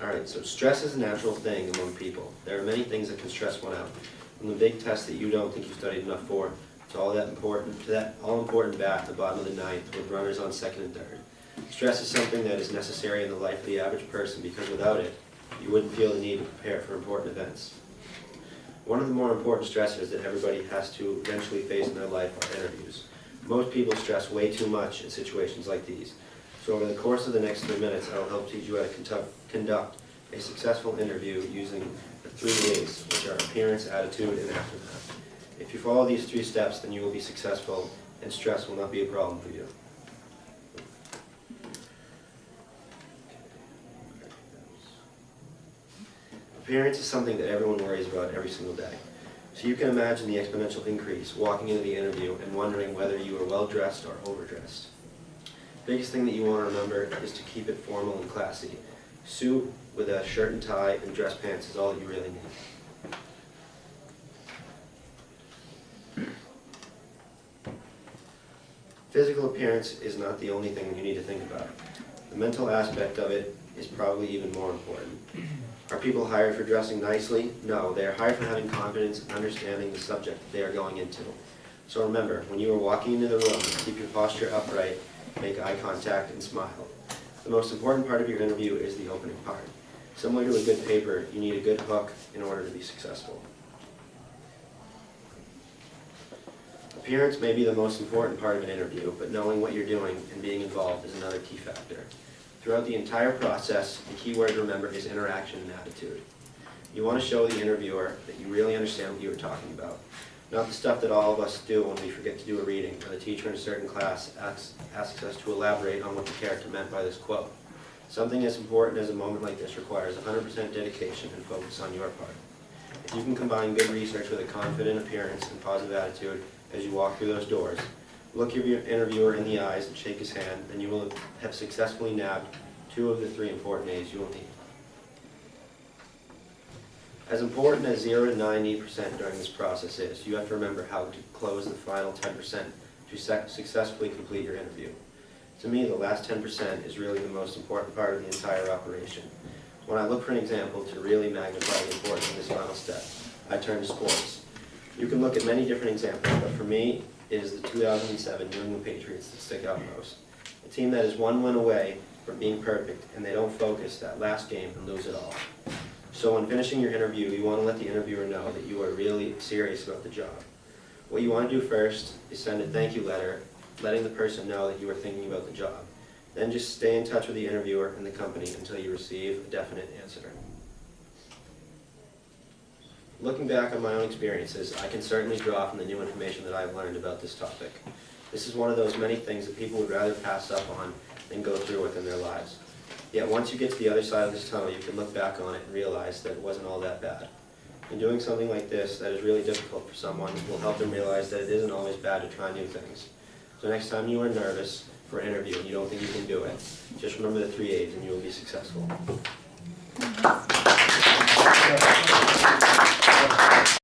Alright, so stress is a natural thing among people. There are many things that can stress one out. From the big test that you don't think you studied enough for, to all important bat at the bottom of the ninth with runners on second and third. Stress is something that is necessary in the life of the average person because without it, you wouldn't feel the need to prepare for important events. One of the more important stressors that everybody has to eventually face in their life are interviews. Most people stress way too much in situations like these. So over the course of the next 3 minutes, I will help teach you how to conduct a successful interview using the 3 A's, which are appearance, attitude, and aftermath. If you follow these 3 steps, then you will be successful, and stress will not be a problem for you. Appearance is something that everyone worries about every single day. So you can imagine the exponential increase walking into the interview and wondering whether you are well-dressed or overdressed. The biggest thing that you want to remember is to keep it formal and classy. Suit with a shirt and tie and dress pants is all that you really need. Physical appearance is not the only thing you need to think about. The mental aspect of it is probably even more important. Are people hired for dressing nicely? No, they are hired for having confidence and understanding the subject that they are going into. So remember, when you are walking into the room, keep your posture upright, make eye contact, and smile. The most important part of your interview is the opening part. Similar to a good paper, you need a good hook in order to be successful. Appearance may be the most important part of an interview, but knowing what you're doing and being involved is another key factor. Throughout the entire process, the key word to remember is interaction and attitude. You want to show the interviewer that you really understand what you are talking about. Not the stuff that all of us do when we forget to do a reading, or the teacher in a certain class asks us to elaborate on what the character meant by this quote. Something as important as a moment like this requires 100% dedication and focus on your part. If you can combine good research with a confident appearance and positive attitude as you walk through those doors, look your interviewer in the eyes and shake his hand, and you will have successfully nabbed 2 of the 3 important A's you will need. As important as 0 to 90% during this process is, you have to remember how to close the final 10% to successfully complete your interview. To me, the last 10% is really the most important part of the entire operation. When I look for an example to really magnify the importance of this final step, I turn to sports. You can look at many different examples, but for me, it is the 2007 New England Patriots that stick out most. A team that is 1 win away from being perfect, and they don't focus that last game and lose it all. So when finishing your interview, you want to let the interviewer know that you are really serious about the job. What you want to do first is send a thank you letter, letting the person know that you are thinking about the job. Then just stay in touch with the interviewer and the company until you receive a definite answer. Looking back on my own experiences, I can certainly draw from the new information that I've learned about this topic. This is one of those many things that people would rather pass up on than go through with in their lives. Yet once you get to the other side of this tunnel, you can look back on it and realize that it wasn't all that bad. And doing something like this that is really difficult for someone will help them realize that it isn't always bad to try new things. So next time you are nervous for an interview and you don't think you can do it, just remember the 3 A's and you will be successful.